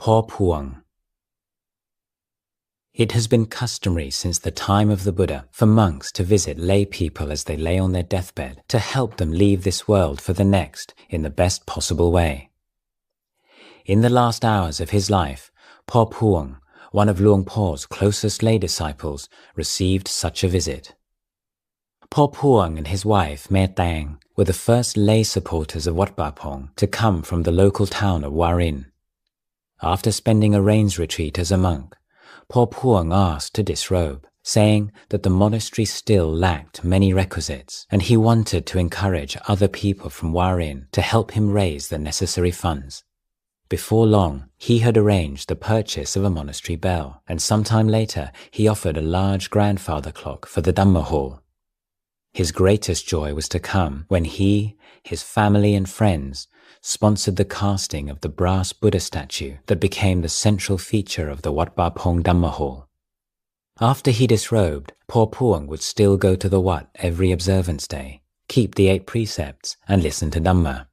Por Puang. It has been customary since the time of the Buddha for monks to visit lay people as they lay on their deathbed to help them leave this world for the next in the best possible way. In the last hours of his life, Por Puang, one of Luang Por's closest lay disciples, received such a visit. Por Puang and his wife, Mae Tang, were the first lay supporters of Wat Pah Pong to come from the local town of Warin. After spending a rains retreat as a monk, Por Puang asked to disrobe, saying that the monastery still lacked many requisites and he wanted to encourage other people from Warin to help him raise the necessary funds. Before long, he had arranged the purchase of a monastery bell, and sometime later he offered a large grandfather clock for the Dhamma hall. His greatest joy was to come when he, his family and friends sponsored the casting of the brass Buddha statue that became the central feature of the Wat Pah Pong Dhamma hall. After he disrobed, Por Puang would still go to the Wat every observance day, keep the 8 precepts and listen to Dhamma.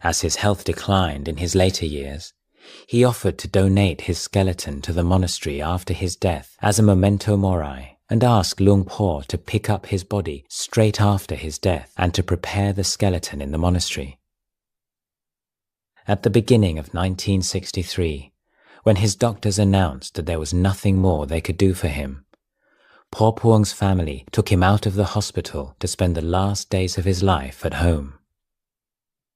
As his health declined in his later years, he offered to donate his skeleton to the monastery after his death as a memento mori, and asked Luang Por to pick up his body straight after his death and to prepare the skeleton in the monastery. At the beginning of 1963, when his doctors announced that there was nothing more they could do for him, Por Puang's family took him out of the hospital to spend the last days of his life at home.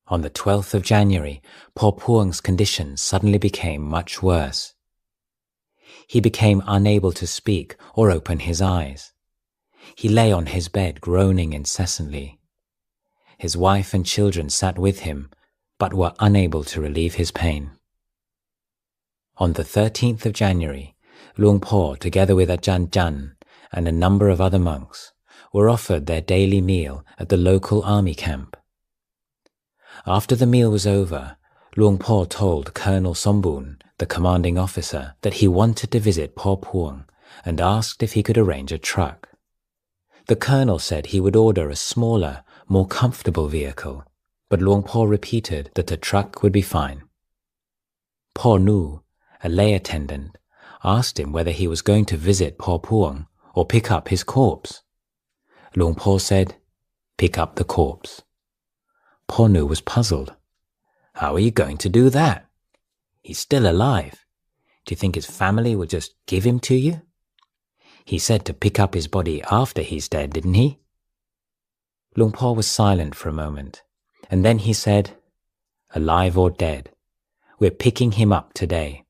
On the 12th of January, Por Puang's condition suddenly became much worse. He became unable to speak or open his eyes. He lay on his bed groaning incessantly. His wife and children sat with him, but were unable to relieve his pain. On the 13th of January, Luang Por, together with Ajahn Chah and a number of other monks, were offered their daily meal at the local army camp. After the meal was over, Luang Por told Colonel Sombun, the commanding officer, that he wanted to visit Por Puang and asked if he could arrange a truck. The colonel said he would order a smaller, more comfortable vehicle, but Luang Por repeated that a truck would be fine. Por Nu, a lay attendant, asked him whether he was going to visit Por Puang or pick up his corpse. Luang Por said, "Pick up the corpse." Por Nu was puzzled. "How are you going to do that? He's still alive. Do you think his family will just give him to you? He said to pick up his body after he's dead, didn't he?" Luang Por was silent for a moment, and then he said, "Alive or dead, we're picking him up today,"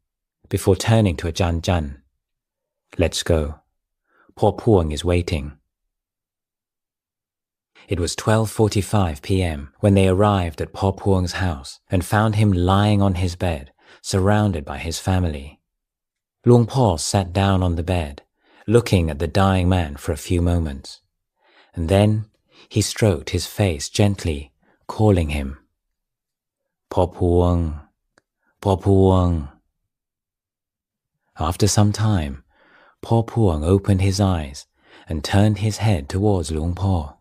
before turning to Ajahn Chah. "Let's go. Por Puang is waiting." It was 12:45 p.m. when they arrived at Por Puang's house and found him lying on his bed, surrounded by his family. Luang Por sat down on the bed, looking at the dying man for a few moments, and then he stroked his face gently, calling him, "Por Puang, Por Puang." After some time, Por Puang opened his eyes and turned his head towards Luang Por.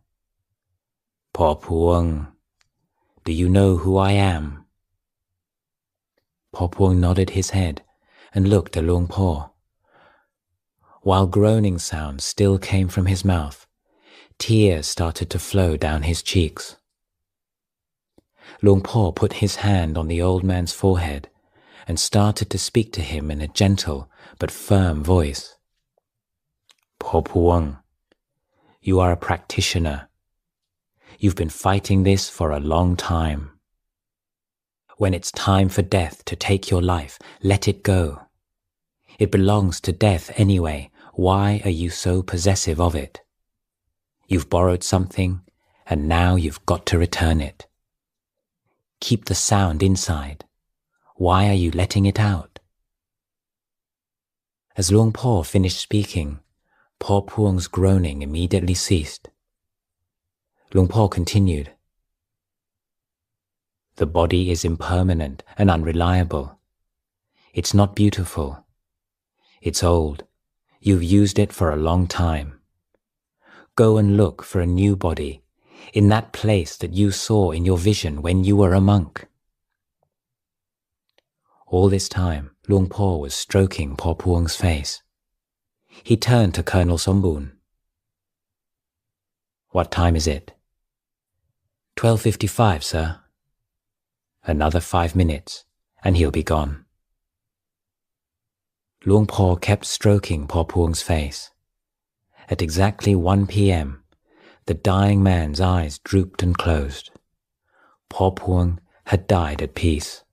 "Por Puang, do you know who I am?" Por Puang nodded his head and looked at Luang Por. While groaning sounds still came from his mouth, tears started to flow down his cheeks. Luang Por put his hand on the old man's forehead and started to speak to him in a gentle but firm voice. "Por Puang, you are a practitioner. You've been fighting this for a long time. When it's time for death to take your life, let it go. It belongs to death anyway. Why are you so possessive of it? You've borrowed something, and now you've got to return it. Keep the sound inside. Why are you letting it out?" As Luang Por finished speaking, Por Puang's groaning immediately ceased. Luang Por continued, "The body is impermanent and unreliable. It's not beautiful. It's old. You've used it for a long time. Go and look for a new body in that place that you saw in your vision when you were a monk." All this time, Luang Por was stroking Por Puang's face. He turned to Colonel Sombun. "What time is it?" 12:55, sir." "Another 5 minutes, and he'll be gone." Luang Por kept stroking Por Puang's face. At exactly 1 p.m., the dying man's eyes drooped and closed. Por Puang had died at peace.